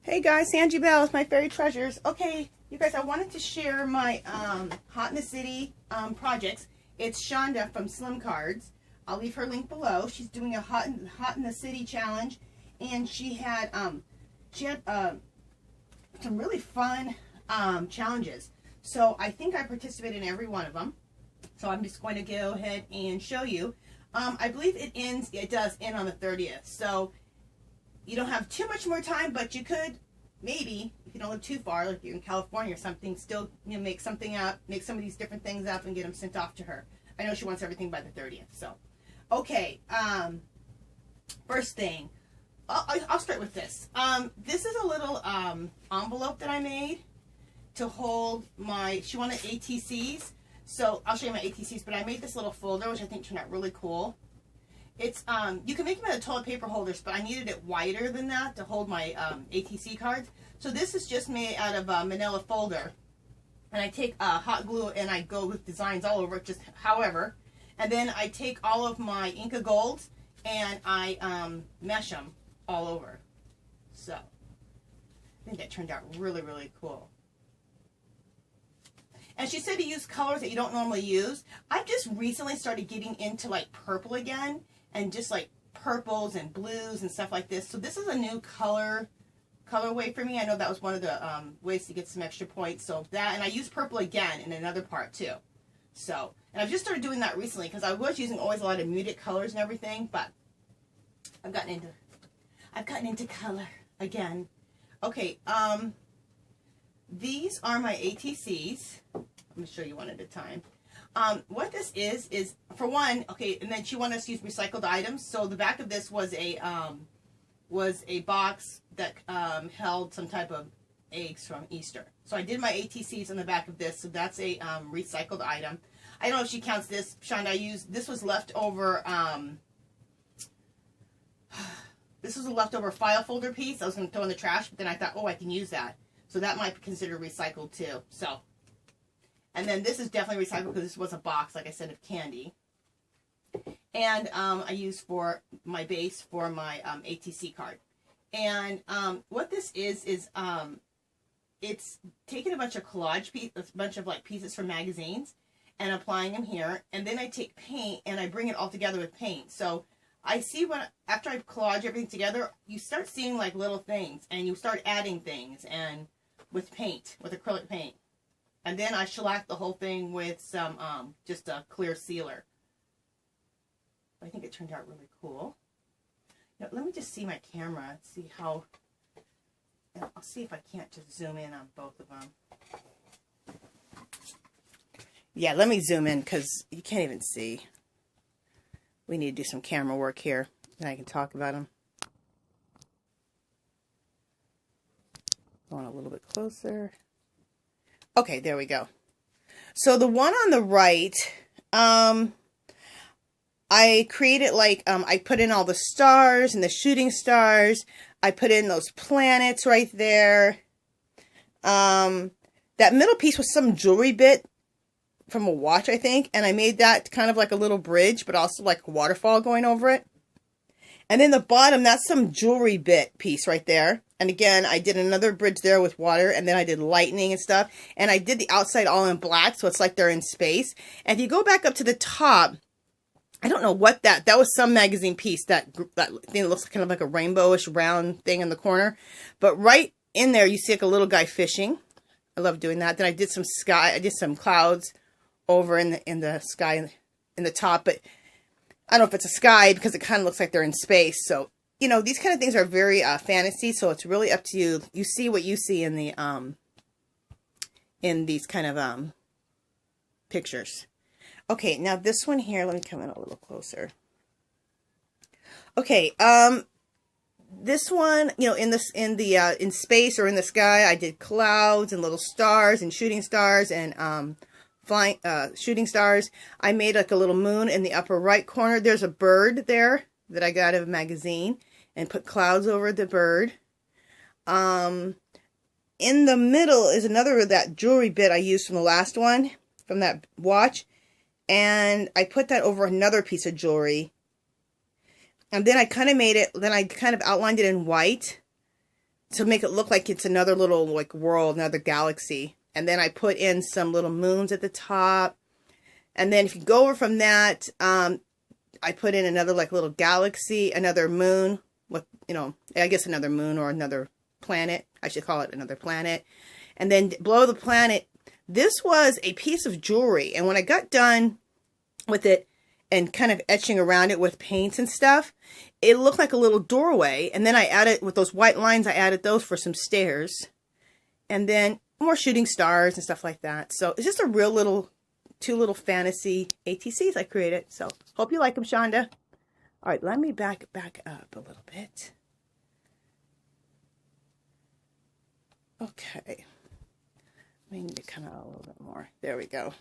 Hey guys, Angie Bell with my Fairy Treasures. Okay, you guys, I wanted to share my Hot in the City projects. It's Shonda from Slim Cards. I'll leave her link below. She's doing a Hot in the City challenge, and she had some really fun challenges. So I think I participated in every one of them. So I'm just going to go ahead and show you. I believe it does end on the 30th. So you don't have too much more time, but you could maybe, if you don't live too far, like you're in California or something, still make something up, make some of these different things up and get them sent off to her. I know she wants everything by the 30th. So, okay, first thing, I'll start with this. This is a little envelope that I made to hold she wanted ATCs. So I'll show you my ATCs, but I made this little folder, which I think turned out really cool. It's you can make them out of toilet paper holders, but I needed it wider than that to hold my ATC cards. So this is just made out of a manila folder, and I take hot glue and I go with designs all over it, just however, and then I take all of my Inca Golds and I mesh them all over. So I think that turned out really, really cool. And she said to use colors that you don't normally use. I've just recently started getting into like purple again, and just like purples and blues and stuff like this. So this is a new colorway for me. I know that was one of the ways to get some extra points. So that, and I use purple again in another part too. So, and I've just started doing that recently because I was using always a lot of muted colors and everything, but I've gotten into color again. Okay, these are my ATCs. I'm going to show you one at a time. What this is for one, okay, and then she wanted us to use recycled items. So the back of this was a box that held some type of eggs from Easter. So I did my ATCs on the back of this. So that's a recycled item. I don't know if she counts this. Shonda, this was leftover. This was a leftover file folder piece. I was going to throw in the trash, but then I thought, oh, I can use that. So that might be considered recycled too. So. And then this is definitely recycled because this was a box, like I said, of candy. And I use for my base for my ATC card. And what this is it's taking a bunch of collage pieces, a bunch of like pieces from magazines, and applying them here. And then I take paint and I bring it all together with paint. So I see after I collage everything together, you start seeing like little things, and you start adding things, and with paint, with acrylic paint. And then I shellac the whole thing with some, just a clear sealer. I think it turned out really cool. Now, let me just see my camera, see how, I'll see if I can't just zoom in on both of them. Yeah, let me zoom in because you can't even see. We need to do some camera work here, and I can talk about them. Going a little bit closer. Okay, there we go. So the one on the right, I created like, I put in all the stars and the shooting stars. I put in those planets right there. That middle piece was some jewelry bit from a watch, I think. And I made that kind of like a little bridge, but also like a waterfall going over it. And then the bottom, that's some jewelry bit piece right there. And again, I did another bridge there with water, and then I did lightning and stuff. And I did the outside all in black, so it's like they're in space. And if you go back up to the top, I don't know what that was some magazine piece, that thing looks kind of like a rainbowish round thing in the corner. But right in there, you see like a little guy fishing. I love doing that. Then I did some sky, I did some clouds over in the sky in the top, but I don't know if it's a sky because it kind of looks like they're in space. So, you know, these kind of things are very fantasy, so it's really up to you. You see what you see in the in these kind of pictures. Okay, now this one here, let me come in a little closer. Okay, this one, you know, in space or in the sky, I did clouds and little stars and shooting stars and flying shooting stars. I made like a little moon in the upper right corner. There's a bird there that I got out of a magazine and put clouds over the bird. In the middle is another of that jewelry bit I used from the last one, from that watch, and I put that over another piece of jewelry. And then I kind of made it, then I kind of outlined it in white. to make it look like it's another little like world, another galaxy. And then I put in some little moons at the top. And then if you go over from that, I put in another like little galaxy, another moon with, you know, I guess another moon or another planet. I should call it another planet. And then below the planet, this was a piece of jewelry. And when I got done with it and kind of etching around it with paints and stuff, it looked like a little doorway. And then I added, with those white lines, I added those for some stairs. And then more shooting stars and stuff like that. So it's just a real little, two little fantasy ATCs I created. So hope you like them, Shonda. All right, let me back up a little bit. Okay. We need to come out a little bit more. There we go.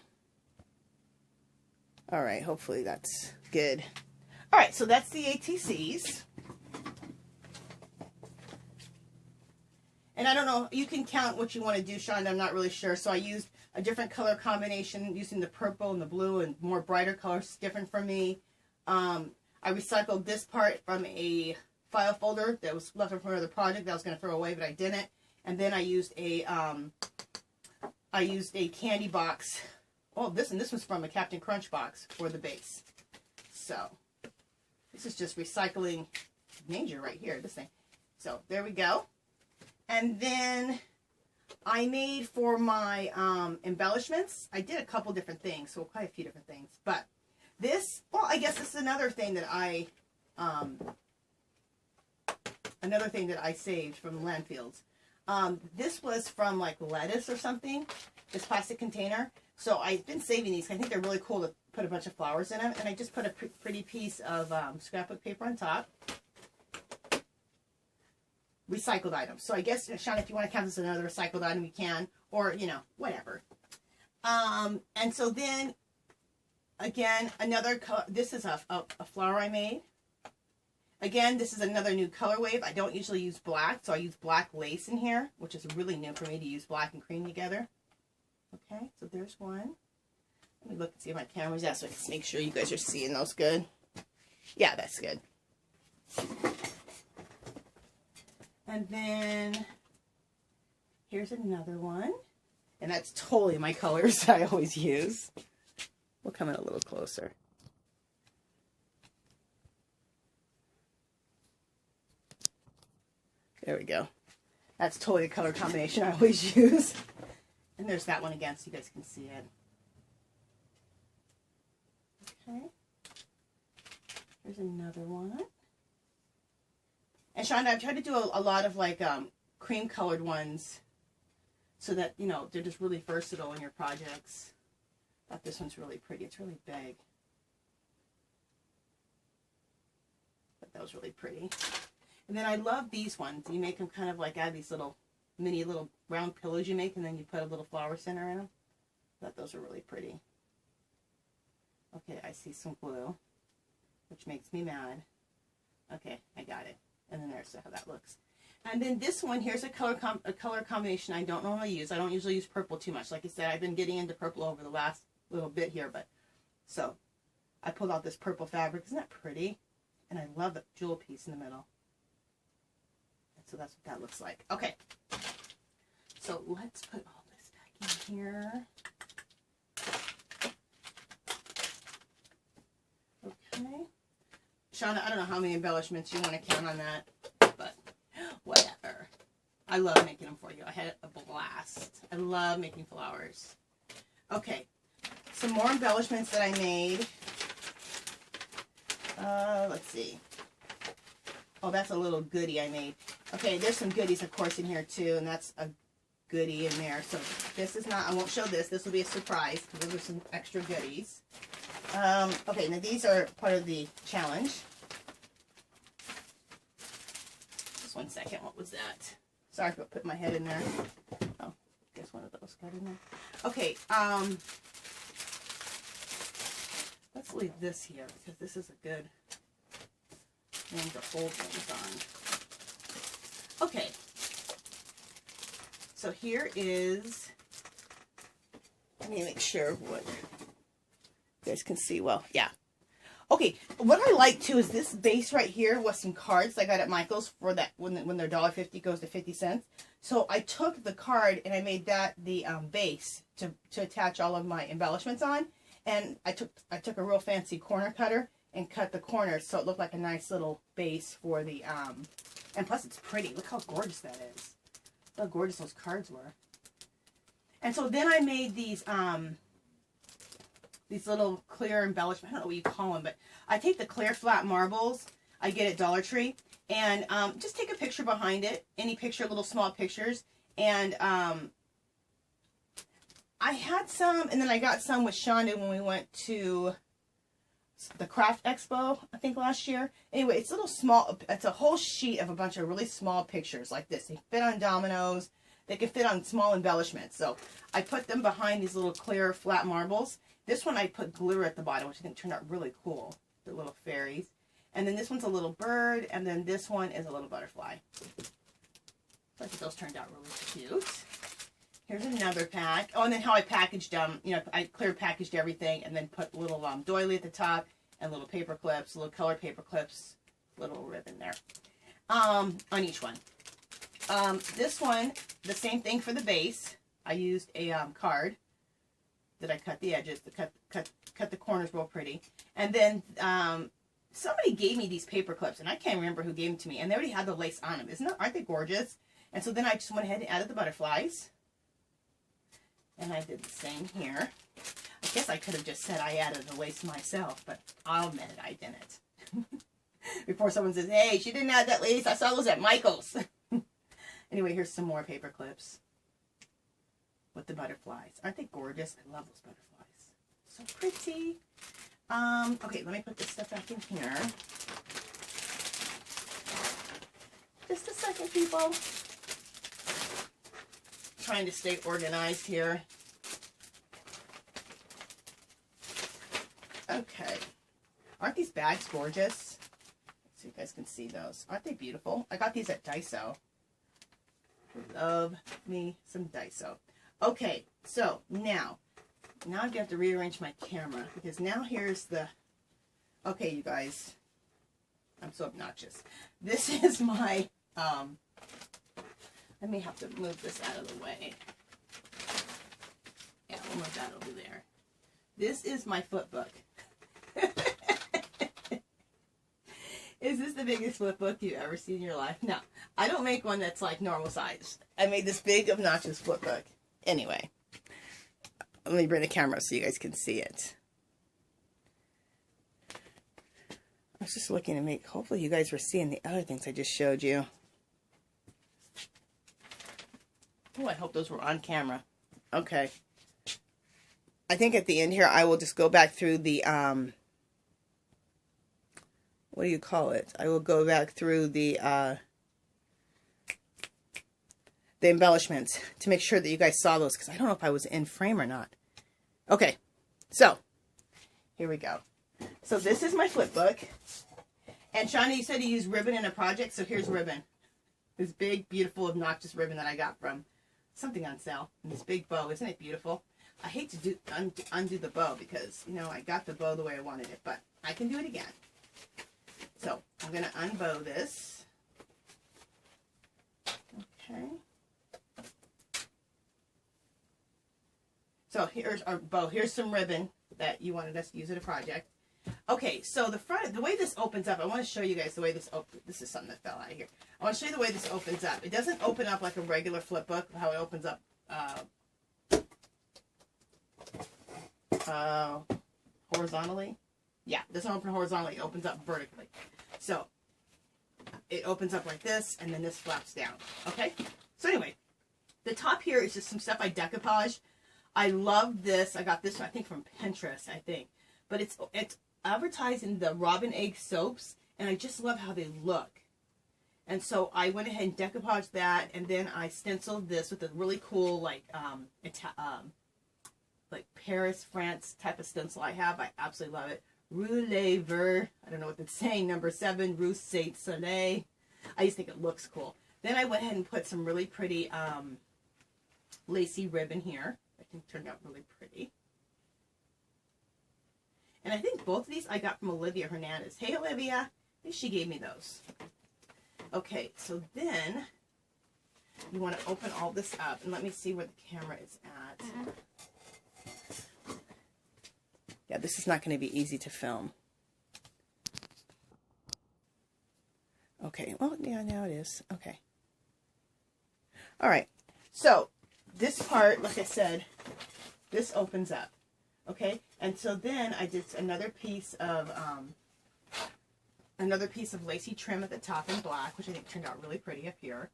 All right, hopefully that's good. All right, so that's the ATCs. And I don't know, you can count what you want to do, Shonda. I'm not really sure. So I used a different color combination using the purple and the blue and more brighter colors, different for me. I recycled this part from a file folder that was left from another project that I was going to throw away, but I didn't. And then I used a candy box. Oh, this was from a Captain Crunch box for the base. So this is just recycling major right here, this thing. So there we go. And then I made for my embellishments, I did a couple different things, so quite a few different things. But this, well, I guess this is another thing that I saved from landfills. This was from like lettuce or something, this plastic container. So I've been saving these. I think they're really cool to put a bunch of flowers in them. And I just put a pretty piece of scrapbook paper on top. Recycled items. So I guess, Shauna, if you want to count this as another recycled item, you can. Or, you know, whatever. And so then, again, another color. This is a flower I made. Again, this is another new color wave. I don't usually use black, so I use black lace in here, which is really new for me to use black and cream together. Okay, so there's one. Let me look and see if my camera's out so I can make sure you guys are seeing those good. Yeah, that's good. And then here's another one. And that's totally my colors I always use. We'll come in a little closer. There we go. That's totally the color combination I always use. And there's that one again so you guys can see it. Okay. There's another one. And Shonda, I've tried to do a lot of like cream colored ones so that, you know, they're just really versatile in your projects. I thought this one's really pretty. It's really big. But that was really pretty. And then I love these ones. You make them kind of like out of these little mini little round pillows you make, and then you put a little flower center in them. I thought those are really pretty. Okay, I see some glue, which makes me mad. Okay, I got it. And then there's how that looks. And then this one, here's a color combination I don't normally use. I don't usually use purple too much. Like I said, I've been getting into purple over the last little bit here, but so I pulled out this purple fabric. Isn't that pretty? And I love the jewel piece in the middle. So that's what that looks like. Okay. So let's put all this back in here. Okay. Shauna, I don't know how many embellishments you want to count on that, but whatever. I love making them for you. I had a blast. I love making flowers. Okay. Some more embellishments that I made. Let's see. Oh, that's a little goodie I made. Okay, there's some goodies, of course, in here, too, and that's a goodie in there. So this is not, I won't show this. This will be a surprise, because those are some extra goodies. Okay, now these are part of the challenge. Just one second. What was that? Sorry for putting my head in there. Oh, I guess one of those got in there. Okay, let's leave this here, because this is a good one to hold things on. Okay, so here is, let me make sure what you guys can see well. Yeah. Okay, what I like too is this base right here with some cards I got at Michael's for that when their $1.50 goes to 50 cents. So I took the card and I made that the base to attach all of my embellishments on. And I took a real fancy corner cutter and cut the corners so it looked like a nice little base for the and plus it's pretty. Look how gorgeous that is. Look how gorgeous those cards were. And so then I made these little clear embellishments. I don't know what you call them, but I take the clear flat marbles I get at Dollar Tree and just take a picture behind it, any picture, little small pictures. And I had some, and then I got some with Shonda when we went to the Craft Expo, I think last year. Anyway, it's little small, it's a whole sheet of a bunch of really small pictures like this. They fit on dominoes. They can fit on small embellishments. So I put them behind these little clear flat marbles. This one I put glitter at the bottom, which I think turned out really cool. The little fairies. And then this one's a little bird, and then this one is a little butterfly. So I think those turned out really cute. Here's another pack. Oh, and then how I packaged them. You know, I clear packaged everything and then put little doily at the top and little paper clips, little color paper clips, little ribbon there on each one. This one, the same thing for the base. I used a card that I cut the edges, cut the corners real pretty. And then somebody gave me these paper clips, and I can't remember who gave them to me, and they already had the lace on them. Aren't they gorgeous? And so then I just went ahead and added the butterflies. And I did the same here. I guess I could have just said I added the lace myself, but I'll admit it, I didn't. Before someone says, hey, she didn't add that lace. I saw those at Michael's. Anyway, here's some more paper clips with the butterflies. Aren't they gorgeous? I love those butterflies. So pretty. Okay, let me put this stuff back in here. Just a second, people. Trying to stay organized here. Okay. Aren't these bags gorgeous? So you guys can see those. Aren't they beautiful? I got these at Daiso. Love me some Daiso. Okay, so now I'm going to have to rearrange my camera because now here's the... Okay, you guys. I'm so obnoxious. This is my... I may have to move this out of the way. Yeah, we'll move that over there. This is my Flipbook. Is this the biggest Flipbook you've ever seen in your life? No, I don't make one that's like normal size. I made this big, obnoxious Flipbook. Anyway, let me bring the camera so you guys can see it. I was just looking to make, hopefully you guys were seeing the other things I just showed you. Oh, I hope those were on camera. Okay. I think at the end here, I will just go back through the, what do you call it? I will go back through the embellishments to make sure that you guys saw those, because I don't know if I was in frame or not. Okay. So, here we go. So, this is my Flipbook. And Shawnee, you said you used ribbon in a project, so here's ribbon. This big, beautiful, obnoxious ribbon that I got from something on sale. And this big bow. Isn't it beautiful? I hate to undo the bow because, you know, I got the bow the way I wanted it. But I can do it again. So, I'm going to unbow this. Okay. So, here's our bow. Here's some ribbon that you wanted us to use at a project. Okay, so the way this opens up, I want to show you guys the way this opens. This is something that fell out of here. I want to show you the way this opens up. It doesn't open up like a regular flip book, how it opens up horizontally. Yeah, it doesn't open horizontally. It opens up vertically. So, it opens up like this, and then this flaps down. Okay? So anyway, the top here is just some stuff I decoupaged. I love this. I got this, I think, from Pinterest, I think. But it's advertising the robin egg soaps, and I just love how they look. And so I went ahead and decoupaged that, and then I stenciled this with a really cool, like Paris, France type of stencil I have. I absolutely love it. Rue Les Verts, I don't know what it's saying, number 7, Rue Saint Soleil. I just think it looks cool. Then I went ahead and put some really pretty lacy ribbon here. I think it turned out really pretty. And I think both of these I got from Olivia Hernandez. Hey, Olivia. I think she gave me those. Okay, so then you want to open all this up. And let me see where the camera is at. Yeah, this is not going to be easy to film. Okay, well, yeah, now it is. Okay. All right. So this part, like I said, this opens up. Okay, and so then I did another piece of lacy trim at the top in black, which I think turned out really pretty up here.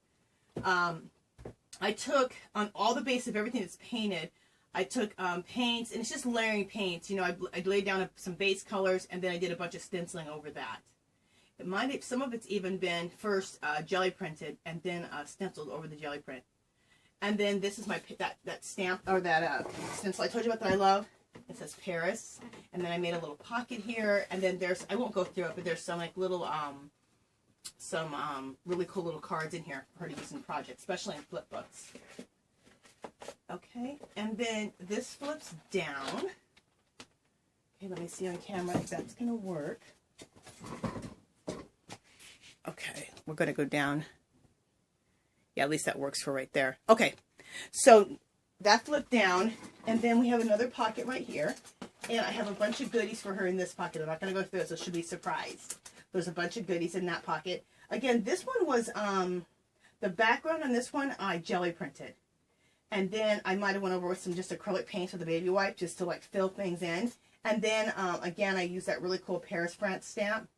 I took on all the base of everything that's painted. I took paints, and it's just layering paints. You know, I laid down some base colors, and then I did a bunch of stenciling over that. Some of it's even been first jelly printed and then stenciled over the jelly print. And then this is my that stamp, or that stencil I told you about that I love. It says Paris. And then I made a little pocket here. And then there's, I won't go through it, but there's some like little, really cool little cards in here for her to use in projects, especially in flip books. Okay, and then this flips down. Okay, let me see on camera if that's going to work. Okay, we're going to go down. Yeah, at least that works for right there. Okay, so that flipped down, and then we have another pocket right here. And I have a bunch of goodies for her in this pocket. I'm not going to go through it, so she'll be surprised. There's a bunch of goodies in that pocket. Again, this one was, the background on this one, I jelly printed. And then I might have went over with some just acrylic paint with a baby wipe just to like fill things in. And then, again, I used that really cool Paris, France stamp.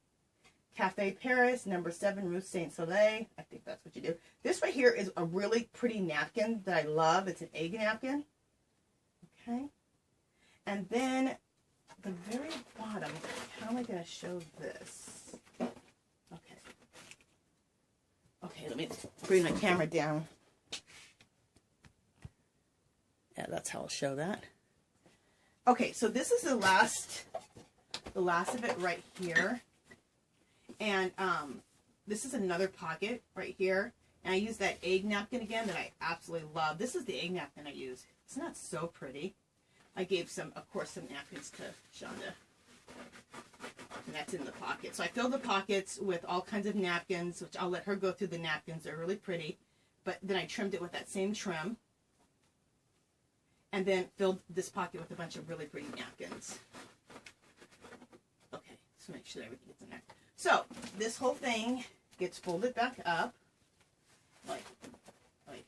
Cafe Paris, number 7, Rue Saint Soleil. I think that's what you do. This right here is a really pretty napkin that I love. It's an egg napkin. Okay. And then the very bottom, how am I going to show this? Okay. Okay, let me bring my camera down. Yeah, that's how I'll show that. Okay, so this is the last of it right here. And this is another pocket right here. And I use that egg napkin again that I absolutely love. This is the egg napkin I use. It's not so pretty. I gave some, of course, some napkins to Shonda. And that's in the pocket. So I filled the pockets with all kinds of napkins, which I'll let her go through the napkins. They're really pretty. But then I trimmed it with that same trim. And then filled this pocket with a bunch of really pretty napkins. Okay, so make sure everything gets in there. So this whole thing gets folded back up. Like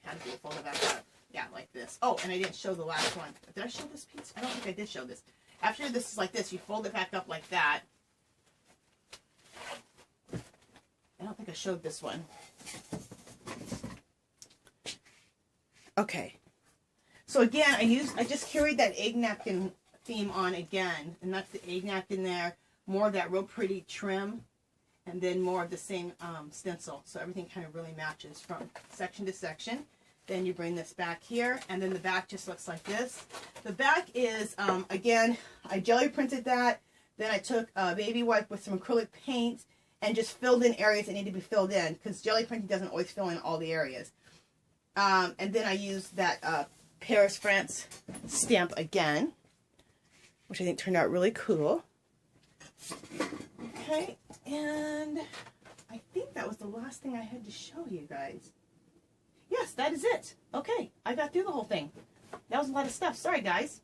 how do you fold it back up? Yeah, like this. Oh, and I didn't show the last one. Did I show this piece? I don't think I did show this. After this is like this, you fold it back up like that. I don't think I showed this one. Okay. So again, I just carried that egg napkin theme on again, and that's the egg napkin there. More of that real pretty trim, and then more of the same stencil. So everything kind of really matches from section to section. Then you bring this back here, and then the back just looks like this. The back is, again, I jelly printed that. Then I took a baby wipe with some acrylic paint and just filled in areas that need to be filled in, because jelly printing doesn't always fill in all the areas. And then I used that Paris, France stamp again, which I think turned out really cool. Okay, and I think that was the last thing I had to show you guys. Yes, that is it. Okay, I got through the whole thing. That was a lot of stuff. Sorry, guys.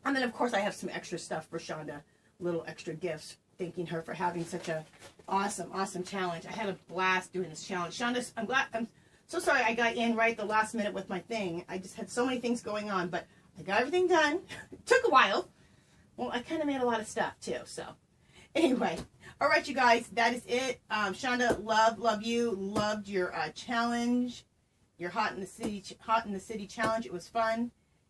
And then, of course, I have some extra stuff for Shonda, little extra gifts, thanking her for having such a awesome challenge. I had a blast doing this challenge. Shonda, I'm so sorry I got in right the last minute with my thing. I just had so many things going on, but I got everything done. It took a while. Well, I kind of made a lot of stuff, too, so. Anyway, all right, you guys, that is it. Shonda, love you. Loved your challenge, your Hot in the City challenge. It was fun,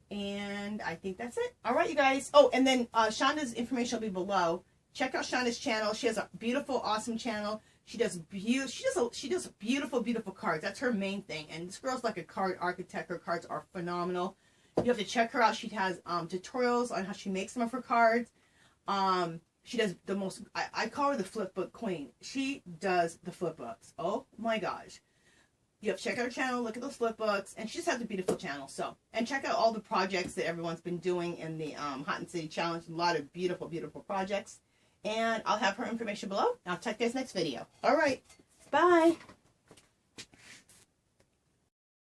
and I think that's it. All right, you guys. Oh, and then Shonda's information will be below. Check out Shonda's channel. She has a beautiful, awesome channel. She does beautiful cards. That's her main thing. And this girl's like a card architect. Her cards are phenomenal. You have to check her out. She has tutorials on how she makes some of her cards. She does the most, I call her the flip book queen. She does the flip books. Oh my gosh. You have to check out her channel, look at those flipbooks, and she just has a beautiful channel. So, and check out all the projects that everyone's been doing in the Hot and City Challenge. A lot of beautiful, beautiful projects. And I'll have her information below. I'll check you guys next video. All right. Bye.